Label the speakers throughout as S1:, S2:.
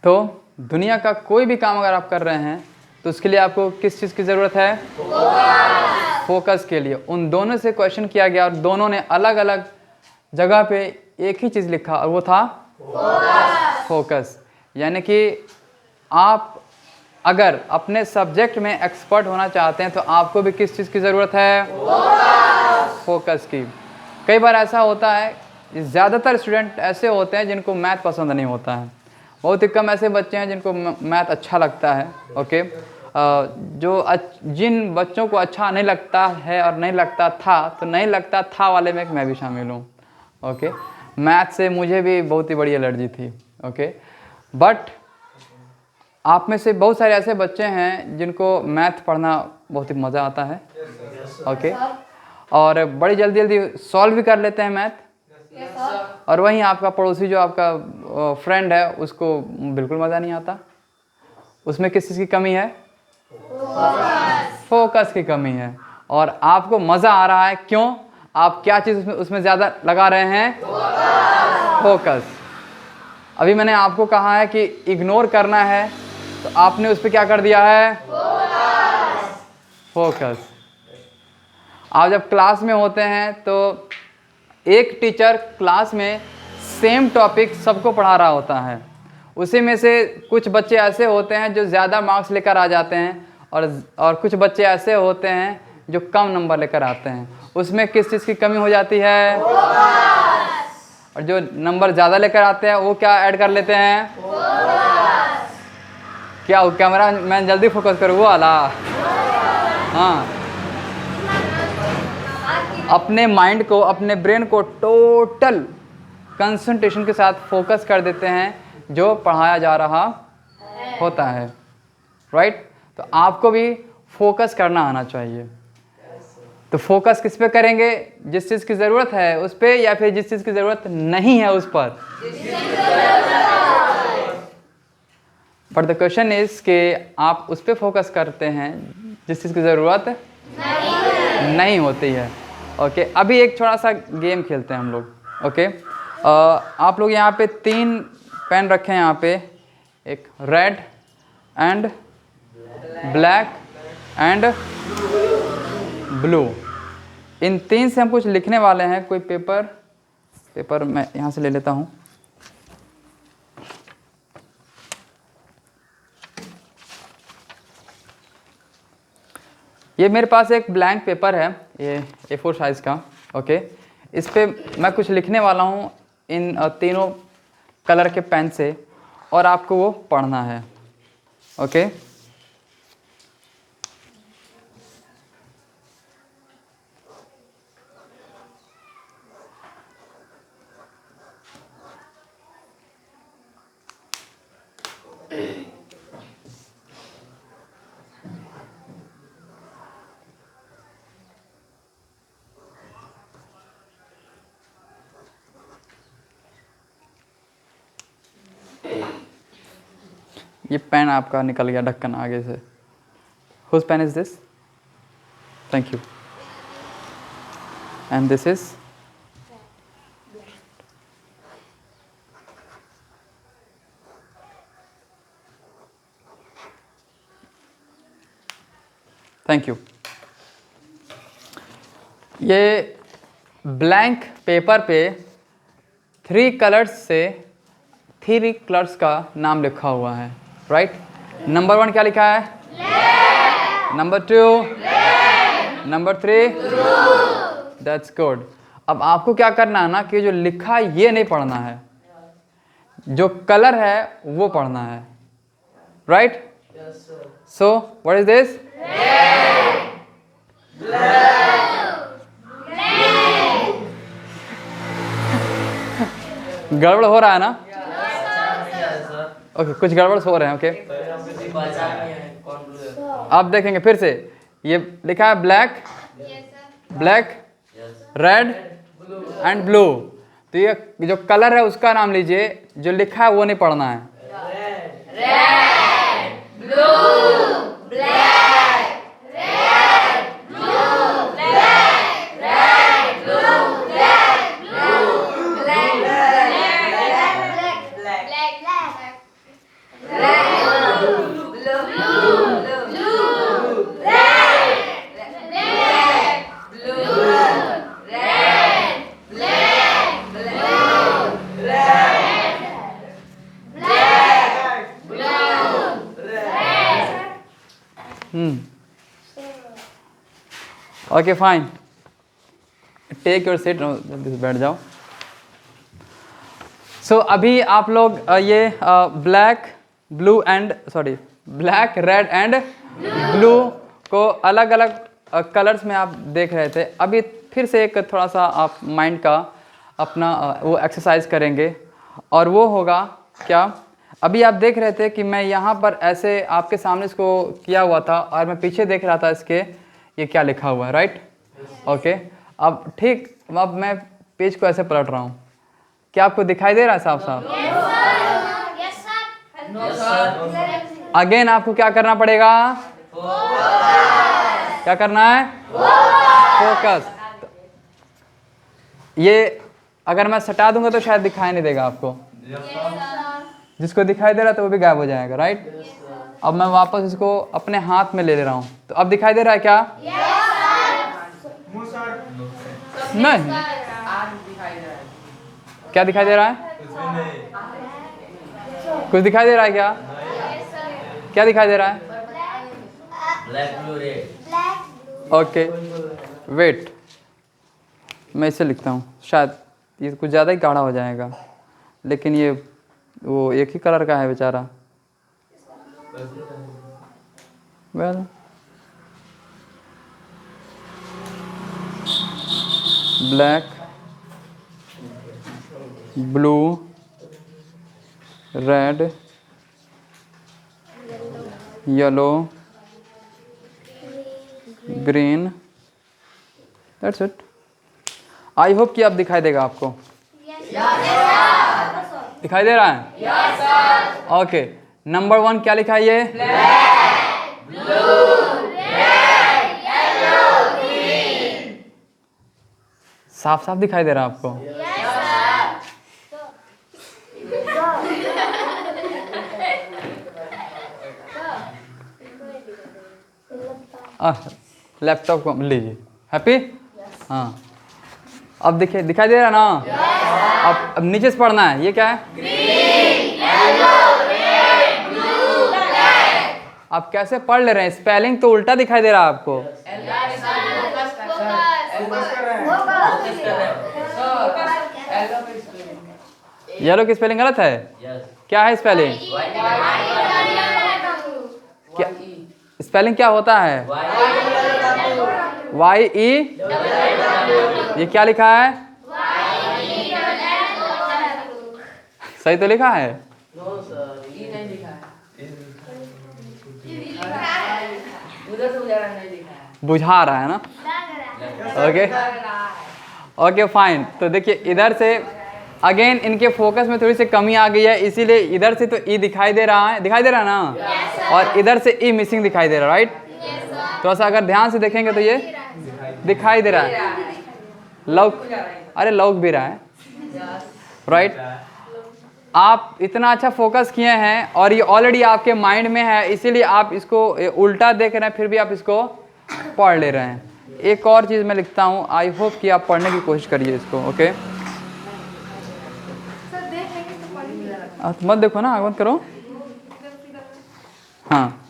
S1: तो दुनिया का कोई भी काम अगर आप कर रहे हैं तो उसके लिए आपको किस चीज़ की ज़रूरत है? फोकस के लिए। उन दोनों से क्वेश्चन किया गया और दोनों ने अलग अलग जगह पे एक ही चीज़ लिखा और वो था फोकस। यानी कि आप अगर अपने सब्जेक्ट में एक्सपर्ट होना चाहते हैं तो आपको भी किस चीज़ की ज़रूरत है? फोकस की। कई बार ऐसा होता है, ज़्यादातर स्टूडेंट ऐसे होते हैं जिनको मैथ पसंद नहीं होता है। बहुत ही कम ऐसे बच्चे हैं जिनको मैथ अच्छा लगता है। ओके, जिन बच्चों को अच्छा नहीं लगता है और नहीं लगता था, तो नहीं लगता था वाले में मैं भी शामिल हूँ। ओके, मैथ से मुझे भी बहुत ही बड़ी एलर्जी थी। ओके, बट आप में से बहुत सारे ऐसे बच्चे हैं जिनको मैथ पढ़ना बहुत ही मज़ा आता है। ओके, और बड़ी जल्दी जल्दी सॉल्व भी कर लेते हैं मैथ। और वहीं आपका पड़ोसी जो आपका फ्रेंड है उसको बिल्कुल मज़ा नहीं आता। उसमें किस चीज़ की कमी है? फोकस की कमी है। और आपको मज़ा आ रहा है, क्यों? आप क्या चीज़ उसमें ज़्यादा लगा रहे हैं? फोकस। अभी मैंने आपको कहा है कि इग्नोर करना है, तो आपने उस पर क्या कर दिया है? फोकस। आप जब क्लास में होते हैं तो एक टीचर क्लास में सेम टॉपिक सबको पढ़ा रहा होता है। उसी में से कुछ बच्चे ऐसे होते हैं जो ज़्यादा मार्क्स लेकर आ जाते हैं और कुछ बच्चे ऐसे होते हैं जो कम नंबर लेकर आते हैं। उसमें किस चीज़ की कमी हो जाती है? और जो नंबर ज़्यादा लेकर आते हैं वो क्या ऐड कर लेते हैं? क्या कैमरा मैन जल्दी फोकस करो, वो वाला। हाँ, अपने माइंड को, अपने ब्रेन को टोटल कंसंट्रेशन के साथ फोकस कर देते हैं जो पढ़ाया जा रहा होता है। राइट? तो आपको भी फोकस करना आना चाहिए। तो फोकस किस पे करेंगे? जिस चीज़ की ज़रूरत है उस पे, या फिर जिस चीज़ की ज़रूरत नहीं है उस पर? बट द क्वेश्चन इज कि आप उस पे फोकस करते हैं जिस चीज़ की ज़रूरत नहीं होती है। ओके, अभी एक थोड़ा सा गेम खेलते हैं हम लोग। ओके, आप लोग यहाँ पे 3 पेन रखे हैं, यहाँ पे एक red and black and blue. इन 3 से हम कुछ लिखने वाले हैं। कोई पेपर मैं यहाँ से ले लेता हूँ। ये मेरे पास एक ब्लैंक पेपर है, ये A4 साइज़ का। ओके, इस पे मैं कुछ लिखने वाला हूँ इन तीनों कलर के पेन से, और आपको वो पढ़ना है। ओके, ये पेन आपका निकल गया ढक्कन आगे से। Whose pen is this? Thank you. And this is? Thank you. ये ब्लैंक पेपर पे 3 कलर्स का नाम लिखा हुआ है। राइट? नंबर 1 क्या लिखा है? नंबर 2? नंबर 3? That's good. अब आपको क्या करना है ना कि जो लिखा है ये नहीं पढ़ना है, जो कलर है वो पढ़ना है। Right? So what is this? गड़बड़ हो रहा है ना? ओके, कुछ गड़बड़ हो रहे हैं। ओके, आप देखेंगे फिर से, ये लिखा है ब्लैक, रेड एंड ब्लू। तो ये जो कलर है उसका नाम लीजिए, जो लिखा है वो नहीं पढ़ना है। Okay fine, take your seat, जल्दी से बैठ जाओ। सो अभी आप लोग ये ब्लैक रेड एंड ब्लू को अलग अलग कलर्स में आप देख रहे थे। अभी फिर से एक थोड़ा सा आप माइंड का अपना वो एक्सरसाइज करेंगे, और वो होगा क्या, अभी आप देख रहे थे कि मैं यहाँ पर ऐसे आपके सामने इसको किया हुआ था और मैं पीछे देख रहा था इसके ये क्या लिखा हुआ है, राइट? ओके, अब ठीक, अब मैं पेज को ऐसे पलट रहा हूँ, क्या आपको दिखाई दे रहा है साफ साफ? अगेन आपको क्या करना पड़ेगा? क्या करना है? फोकस। ये अगर मैं सटा दूंगा तो शायद दिखाई नहीं देगा आपको। जिसको दिखाई दे रहा है तो वो भी गायब हो जाएगा, राइट? अब मैं वापस इसको अपने हाथ में ले रहा हूँ, तो अब दिखाई दे रहा है क्या? नहीं, क्या दिखाई दे रहा है? कुछ दिखाई दे रहा है क्या? क्या दिखाई दे रहा है?
S2: Black blue red.
S1: Okay wait, मैं इसे लिखता हूँ, शायद ये कुछ ज़्यादा ही गाढ़ा हो जाएगा, लेकिन ये वो एक ही कलर का है बेचारा। Well, black, blue, red, yellow, green, that's it. I hope कि अब दिखाई देगा आपको। दिखाई दे रहा है? ओके, नंबर 1 क्या लिखा है ये? साफ साफ दिखाई दे रहा है आपको? लैपटॉप को लीजिए। हैप्पी? हाँ, अब दिखाई दे रहा है ना? अब नीचे से पढ़ना है, ये क्या है? Green, yellow, red, blue, black. आप कैसे पढ़ ले रहे हैं? स्पेलिंग तो उल्टा दिखाई दे रहा है आपको। येलो की स्पेलिंग गलत है? क्या है स्पेलिंग? क्या स्पेलिंग क्या होता है? YE। ये क्या लिखा है? सही तो लिखा है? बुझा रहा है ना? Okay okay fine. तो देखिए इधर से अगेन इनके फोकस में थोड़ी सी कमी आ गई है, इसीलिए इधर से तो ई दिखाई दे रहा है, दिखाई दे रहा है ना? और इधर से ई मिसिंग दिखाई दे रहा है, राइट? तो ऐसा अगर ध्यान से देखेंगे तो ये दिखाई दे रहा है, लौक, अरे लौक भी रहा है, राइट? आप इतना अच्छा फोकस किए हैं और ये ऑलरेडी आपके माइंड में है, इसीलिए आप इसको उल्टा देख रहे हैं, फिर भी आप इसको पढ़ ले रहे हैं। एक और चीज़ मैं लिखता हूँ, आई होप कि आप पढ़ने की कोशिश करिए इसको, ओके? मत देखो ना, मत करो। हाँ,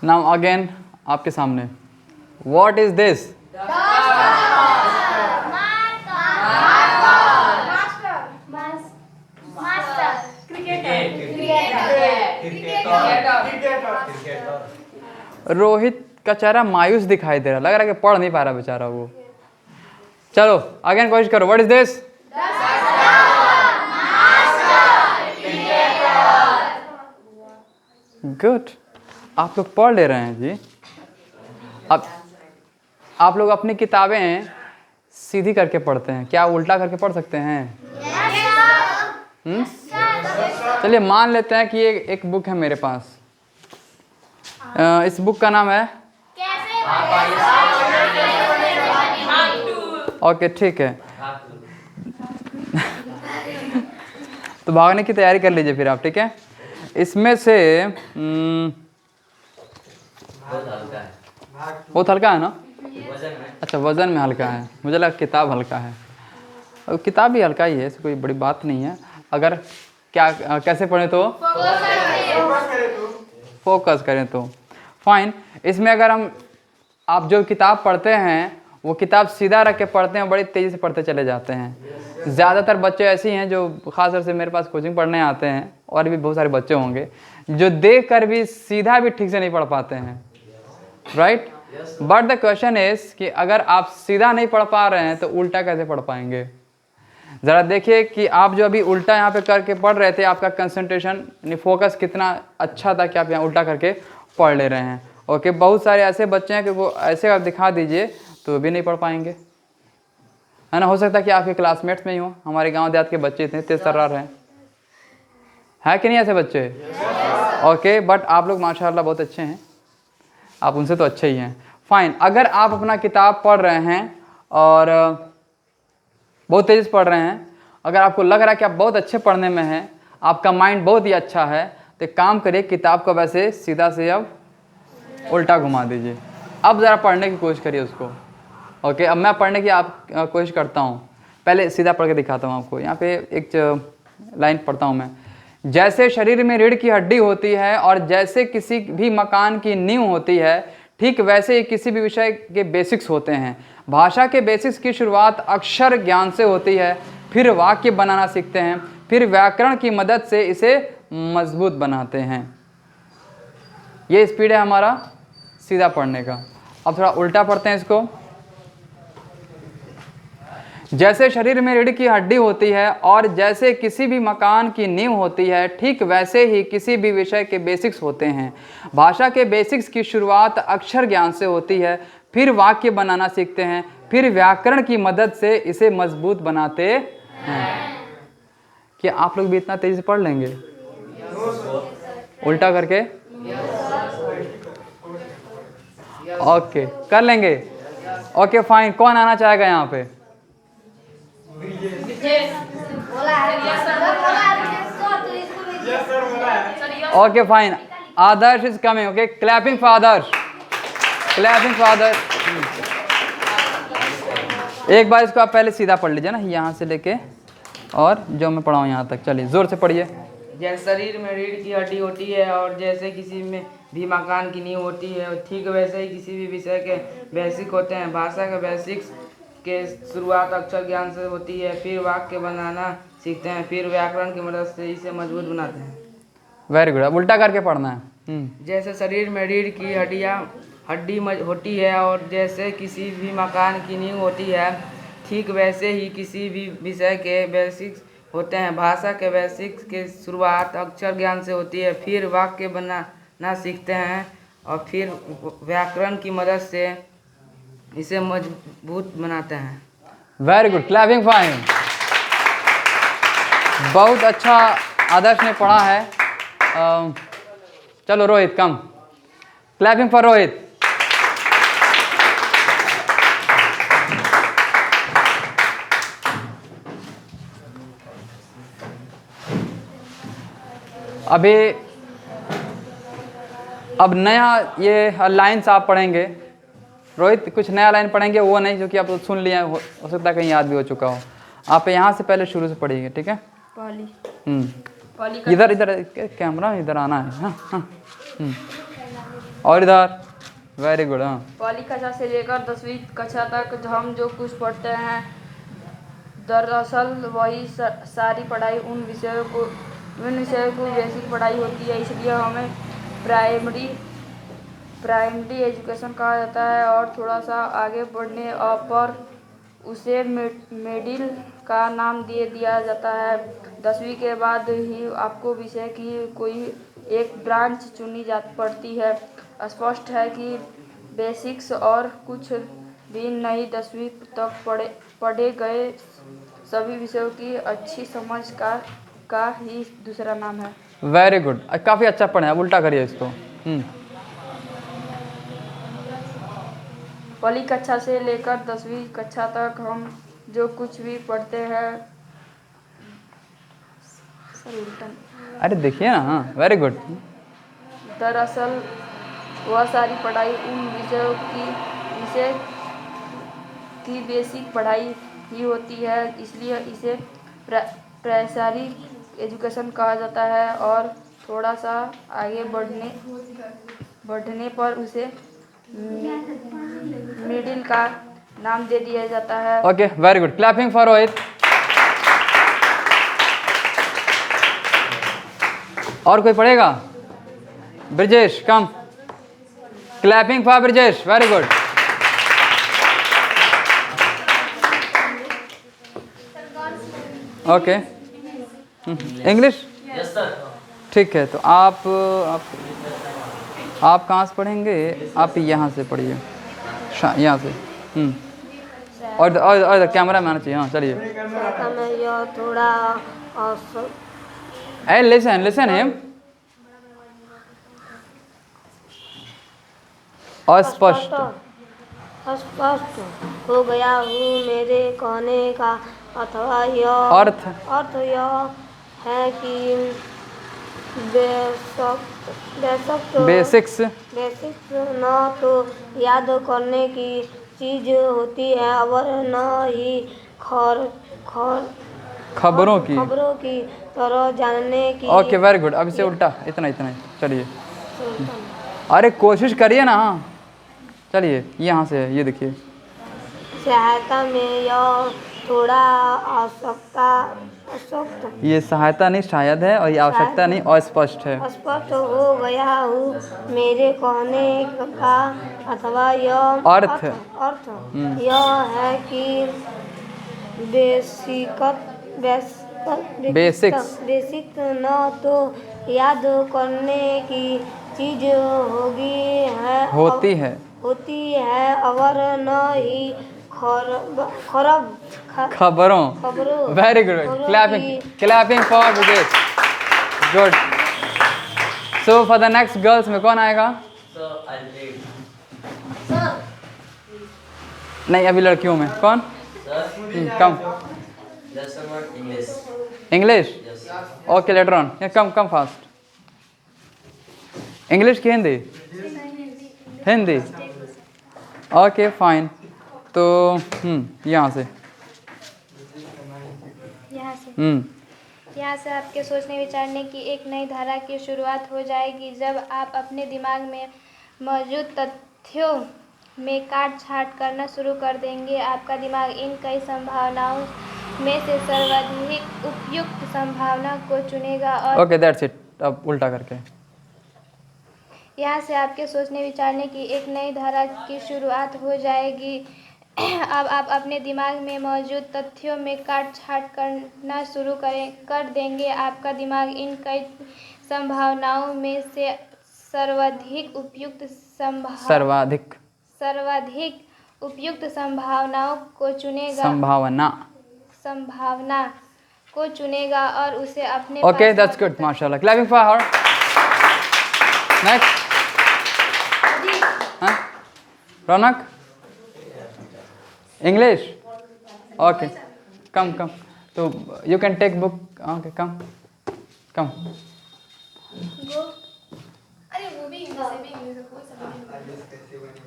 S1: नाउ अगेन आपके सामने, व्हाट इज दिस? रोहित का चेहरा मायूस दिखाई दे रहा, लग रहा है कि पढ़ नहीं पा रहा बेचारा वो। चलो अगेन कोशिश करो, व्हाट इज दिस? गुड, आप लोग पढ़ ले रहे हैं जी। अब आप लोग अपनी किताबें सीधी करके पढ़ते हैं, क्या उल्टा करके पढ़ सकते हैं? चलिए मान लेते हैं कि ये एक बुक है मेरे पास। इस बुक का नाम है ओके ठीक है। तो भागने की तैयारी कर लीजिए फिर आप, ठीक है। इसमें से बहुत हल्का है ना? अच्छा वजन में हल्का है, मुझे लगा किताब हल्का है। और किताब भी हल्का ही है, ऐसी कोई बड़ी बात नहीं है। अगर क्या कैसे पढ़े तो फोकस करें तो फाइन। इसमें अगर आप जो किताब पढ़ते हैं वो किताब सीधा रख के पढ़ते हैं, बड़ी तेज़ी से पढ़ते चले जाते हैं। ज़्यादातर बच्चे ऐसे हैं जो खासतौर से मेरे पास कोचिंग पढ़ने आते हैं, और भी बहुत सारे बच्चे होंगे जो देख कर भी सीधा भी ठीक से नहीं पढ़ पाते हैं, right. But the question is कि अगर आप सीधा नहीं पढ़ पा रहे हैं तो उल्टा कैसे पढ़ पाएंगे। ज़रा देखिए कि आप जो अभी उल्टा यहाँ पे करके पढ़ रहे थे, आपका कंसंट्रेशन यानी फोकस कितना अच्छा था कि आप यहाँ उल्टा करके पढ़ ले रहे हैं। ओके, बहुत सारे ऐसे बच्चे हैं कि वो ऐसे आप दिखा दीजिए तो भी नहीं पढ़ पाएंगे, है ना। हो सकता है कि आपके क्लासमेट्स में ही हो, हमारे गांव देहात के बच्चे इतने तेज तर्रार हैं, है कि नहीं ऐसे बच्चे? ओके, बट आप लोग माशाल्लाह बहुत अच्छे हैं, आप उनसे तो अच्छे ही हैं। फाइन, अगर आप अपना किताब पढ़ रहे हैं और बहुत तेज़ पढ़ रहे हैं, अगर आपको लग रहा है कि आप बहुत अच्छे पढ़ने में हैं, आपका माइंड बहुत ही अच्छा है, तो एक काम करिए, किताब को वैसे सीधा से अब उल्टा घुमा दीजिए। अब ज़रा पढ़ने की कोशिश करिए उसको। ओके, अब मैं पढ़ने की कोशिश करता हूँ। पहले सीधा पढ़ के दिखाता हूँ आपको। यहाँ पे एक लाइन पढ़ता हूँ मैं। जैसे शरीर में रीढ़ की हड्डी होती है और जैसे किसी भी मकान की नींव होती है, ठीक वैसे ही किसी भी विषय के बेसिक्स होते हैं। भाषा के बेसिक्स की शुरुआत अक्षर ज्ञान से होती है, फिर वाक्य बनाना सीखते हैं, फिर व्याकरण की मदद से इसे मजबूत बनाते हैं। ये स्पीड है हमारा सीधा पढ़ने का। अब थोड़ा उल्टा पढ़ते हैं इसको। जैसे शरीर में रीढ़ की हड्डी होती है और जैसे किसी भी मकान की नींव होती है, ठीक वैसे ही किसी भी विषय के बेसिक्स होते हैं। भाषा के बेसिक्स की शुरुआत अक्षर ज्ञान से होती है, फिर वाक्य बनाना सीखते हैं, फिर व्याकरण की मदद से इसे मजबूत बनाते हैं। क्या आप लोग भी इतना तेजी से पढ़ लेंगे उल्टा करके? ओके, कर लेंगे। ओके फाइन, कौन आना चाहेगा यहाँ पे? Okay fine, Adarsh is coming. Okay, clapping for Adarsh, clapping for Adarsh. एक बार इसको आप पहले सीधा पढ़ लीजिए ना, यहाँ से लेके और जो मैं पढ़ाऊँ यहाँ तक। चलिए जोर से पढ़िए।
S3: जैसे शरीर में रीढ़ की हड्डी होती है और जैसे किसी में भी मकान की नींव होती है, ठीक वैसे ही किसी भी विषय के बेसिक होते हैं। भाषा के बेसिक्स के शुरुआत अक्षर ज्ञान से होती है, फिर वाक्य बनाना सीखते हैं, फिर व्याकरण की मदद से इसे मजबूत बनाते हैं।
S1: वेरी गुड, अब उल्टा करके पढ़ना है।
S3: जैसे शरीर में रीढ़ की हड्डी होती है और जैसे किसी भी मकान की नींव होती है, ठीक वैसे ही किसी भी विषय के बेसिक्स होते हैं। भाषा के बेसिक्स के शुरुआत अक्षर ज्ञान से होती है, फिर वाक्य बनाना सीखते हैं और फिर व्याकरण की मदद से इसे मजबूत बनाते हैं।
S1: Very good, clapping fine. बहुत अच्छा आदर्श ने पढ़ा है। चलो रोहित कम, क्लैपिंग फॉर रोहित। अभी अब नया ये लाइन्स आप पढ़ेंगे। रोहित कुछ नया लाइन पढ़ेंगे, वो नहीं जो कि आप सुन लिए, हो सकता है कहीं याद भी हो चुका हो। आप यहाँ से पहले शुरू से पढ़िएगा, ठीक है? इधर इधर कैमरा इधर आना है। हाँ। और इधर, वेरी गुड। हाँ,
S4: पहली कक्षा से लेकर 10वीं कक्षा तक हम जो कुछ पढ़ते हैं, दरअसल वही सारी पढ़ाई उन विषयों को बेसिक पढ़ाई होती है, इसलिए हमें प्राइमरी एजुकेशन कहा जाता है। और थोड़ा सा आगे बढ़ने पर उसे मिडिल का नाम दे दिया जाता है। 10वीं के बाद ही आपको विषय की कोई एक ब्रांच चुनी पड़ती है। स्पष्ट है कि बेसिक्स और कुछ भी नहीं, 10वीं तक पढ़े गए सभी विषयों की अच्छी समझ का का ही दूसरा नाम है।
S1: वेरी गुड, काफ़ी अच्छा पढ़े। अब उल्टा करिए इसको।
S4: पहली कक्षा से लेकर 10वीं कक्षा तक हम जो कुछ भी पढ़ते हैं
S1: अरे देखिए ना, हाँ वेरी गुड।
S4: दरअसल वह सारी पढ़ाई उन विषयों की बेसिक पढ़ाई ही होती है, इसलिए इसे प्राइमरी एजुकेशन कहा जाता है और थोड़ा सा आगे बढ़ने पर उसे मिडिल का नाम दे दिया जाता है।
S1: Okay very good, clapping for Rohit. और कोई पढ़ेगा? Brajesh come, clapping for Brajesh, very good. Okay, English
S2: yes sir.
S1: ठीक है। तो आप कहाँ से पढ़ेंगे? आप यहाँ से पढ़िए, यहाँ से। और कैमरा में आना चाहिए। हाँ चलिए।
S5: यह थोड़ा
S1: Hey, listen him. अस्पष्ट
S5: अस्पष्ट हो गया हूँ। मेरे कहने का अथवा यह अर्थ यह है कि
S1: बेसिक्स
S5: न तो याद करने की चीज होती है और न ही
S1: खबरों की
S5: तरह जानने की।
S1: Okay very good. अब इसे उल्टा, इतना ही चलिए। अरे कोशिश करिए ना। हाँ चलिए, यहाँ से ये देखिए।
S5: सहायता में यह थोड़ा आवश्यकता
S1: ये सहायता नहीं शायद है, और ये आवश्यकता नहीं, अस्पष्ट है।
S5: स्पष्ट हो गया हूँ। मेरे कहने का अथवा यह
S1: अर्थ
S5: यह है कि बेसिक न तो याद करने की चीज होती है और न ही
S1: खबरों। Very good, clapping for Brajesh, good. So for the next girls में कौन आएगा?
S2: Sir I read.
S1: नहीं, अभी लड़कियों में कौन?
S2: Sir
S1: come
S2: lesson word English.
S1: English
S2: yes.
S1: Okay later on. Come fast. English की हिंदी? हिंदी। Okay fine. तो यहाँ से
S6: यहाँ से आपके सोचने विचारने की एक नई धारा की शुरुआत हो जाएगी। जब आप अपने दिमाग में मौजूद तथ्यों में काट छाँट करना शुरू कर देंगे, आपका दिमाग इन कई संभावनाओं में से सर्वाधिक उपयुक्त संभावना को चुनेगा और
S1: ओके दैट्स इट। अब उल्टा करके
S6: यहाँ से आपके सोचने विचारने की एक नई धारा की शुरुआत हो जाएगी। अब आप अपने दिमाग में मौजूद तथ्यों में काट छाँट करना शुरू कर देंगे, आपका दिमाग इन कई संभावनाओं में से सर्वाधिक उपयुक्त संभावनाओं को चुनेगा संभावना को चुनेगा और उसे अपने
S1: ओके दैट्स गुड, माशाल्लाह। Clapping for her. Next Raunak, English. Okay come तो you can take book. Okay come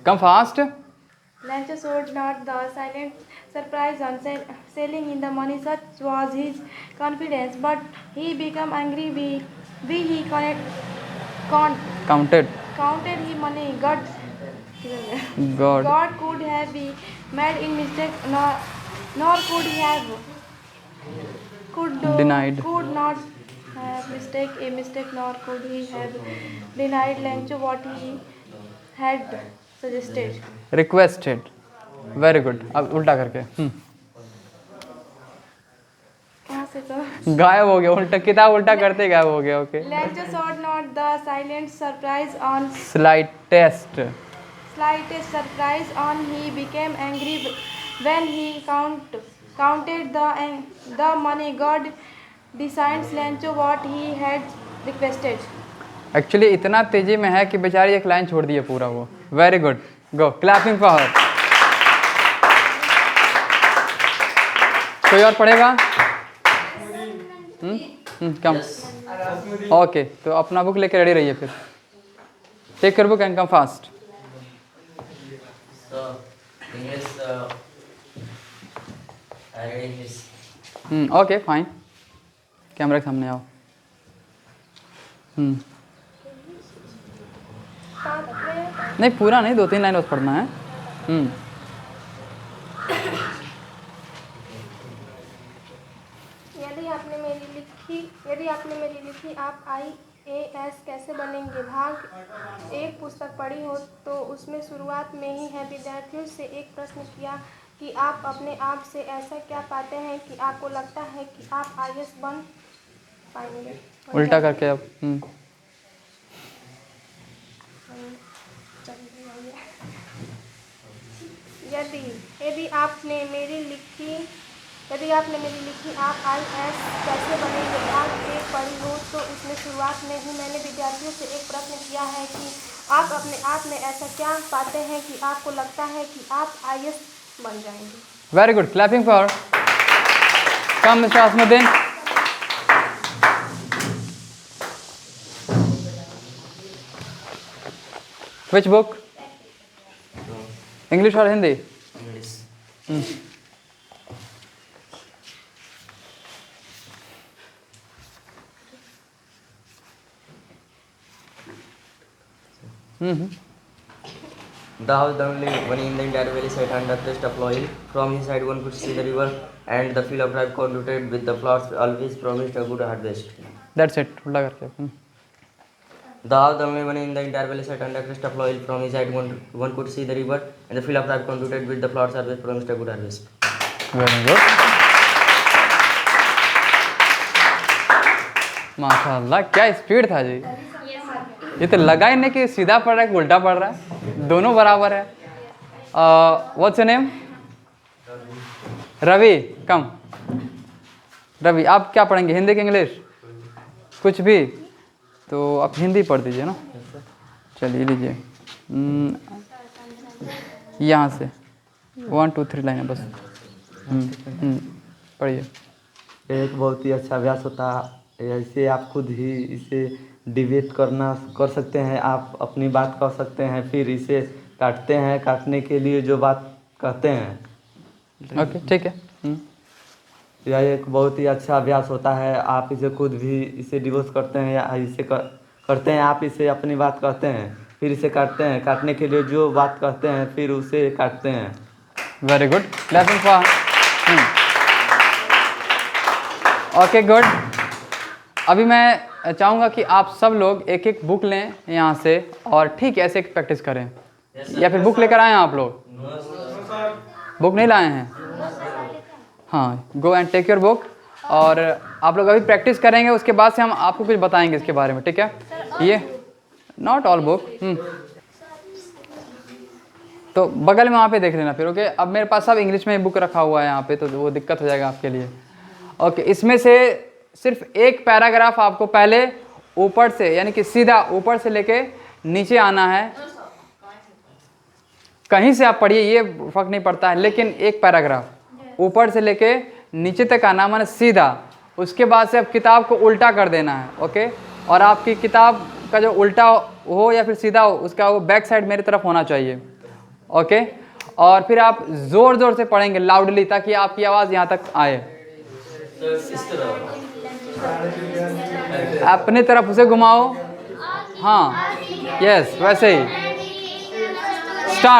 S1: come fast.
S7: Lancho showed not the silent surprise on selling in the money. Such was his confidence, but he became angry. He
S1: Counted.
S7: His money. God could have been made in mistake, nor could he have
S1: Denied.
S7: Could not have a mistake, nor could he have denied Lancho what he had suggested.
S1: Requested. Very good. अब उल्टा करके
S7: कहाँ से तो
S1: गायब हो गया। उल्टा किताब उल्टा करते गायब हो गया। Okay
S7: Lancho showed not the
S1: slightest
S7: surprise on. He became angry when he counted the money. God decided Sancho what he had requested.
S1: Actually इतना तेजी में है कि बेचारी एक लाइन छोड़ दी है पूरा वो। Very good, go clapping for हर। कोई और पढ़ेगा? कम। ओके, तो अपना बुक लेके रेडी रहिए फिर। Take your book and come fast.
S2: So, English, I read English.
S1: Okay fine, camera के सामने आओ। नहीं पूरा नहीं, 2-3 लाइन बस पढ़ना है।
S8: यदि आपने मेरी लिखी आप IAS कैसे बनेंगे भाग 1 पुस्तक पढ़ी हो तो उसमें शुरुआत में ही है विद्यार्थियों से एक प्रश्न किया कि आप अपने आप से ऐसा क्या पाते हैं कि आपको लगता है कि आप IAS बन पाएंगे।
S1: उल्टा करके अब
S8: यदि आपने मेरी लिखी आप IAS कैसे बनेंगे भाग 1 पढ़ी हो तो इसमें शुरुआत में ही मैंने विद्यार्थियों से एक प्रश्न किया है कि आप अपने आप में ऐसा क्या पाते हैं कि आपको लगता है कि आप IAS बन जाएंगे।
S1: Very good, clapping for. Come mister Asmuddin. Which book? English और Hindi?
S2: English. The house only one in the entire valley sat under the crest of oil. From his side one could see the river and the field of ripe corn rooted with the flowers always promised a good harvest.
S1: That's it, उल्टा करके।
S2: The house only one in the entire valley sat under the crest of oil. From his side one could see the river and the field of ripe corn rooted with the flowers always promised a good harvest.
S1: Very good, माशाल्लाह क्या speed था जी। ये तो लगा ही नहीं कि सीधा पढ़ रहा है कि उल्टा पढ़ रहा है, दोनों बराबर है। What's your name? Ravi, come. Ravi, आप क्या पढ़ेंगे, हिंदी की इंग्लिश? कुछ भी, तो आप हिंदी पढ़ दीजिए ना। चलिए लीजिए, यहाँ से 1 2 3 लाइन है बस। पढ़िए।
S9: एक बहुत ही अच्छा अभ्यास होता है। ऐसे आप खुद ही इसे डिबेट कर सकते हैं, आप अपनी बात कह सकते हैं, फिर इसे काटते हैं, काटने के लिए जो बात कहते हैं।
S1: ओके, ठीक है।
S9: यह एक बहुत ही अच्छा अभ्यास होता है। आप इसे खुद भी इसे डिवोर्स करते हैं या इसे करते हैं, आप इसे अपनी बात कहते हैं, फिर इसे काटते हैं, काटने के लिए जो बात कहते हैं फिर उसे काटते हैं।
S1: Very good, clapping for. Okay good. अभी मैं चाहूँगा कि आप सब लोग एक एक बुक लें यहाँ से और ठीक ऐसे प्रैक्टिस करें। या फिर बुक लेकर आए हैं आप लोग? बुक नहीं लाए हैं? हाँ, go and take your book. और आप लोग अभी प्रैक्टिस करेंगे, उसके बाद से हम आपको कुछ बताएंगे इसके बारे में, ठीक है? ये नॉट ऑल बुक। तो बगल में वहाँ पे देख लेना फिर, ओके? अब मेरे पास सब इंग्लिश में बुक रखा हुआ है यहाँ पे, तो वो दिक्कत हो जाएगा आपके लिए। ओके, इसमें से सिर्फ एक पैराग्राफ आपको पहले ऊपर से, यानी कि सीधा ऊपर से लेके नीचे आना है। कहीं से आप पढ़िए, ये फर्क नहीं पड़ता है, लेकिन एक पैराग्राफ ऊपर से लेके नीचे तक आना, माने सीधा। उसके बाद से अब किताब को उल्टा कर देना है, ओके? और आपकी किताब का जो उल्टा हो या फिर सीधा हो, उसका वो बैक साइड मेरी तरफ होना चाहिए, ओके? और फिर आप ज़ोर ज़ोर से पढ़ेंगे, लाउडली, ताकि आपकी आवाज़ यहाँ तक आए। अपनी तरफ उसे घुमाओ, हाँ, यस, वैसे ही।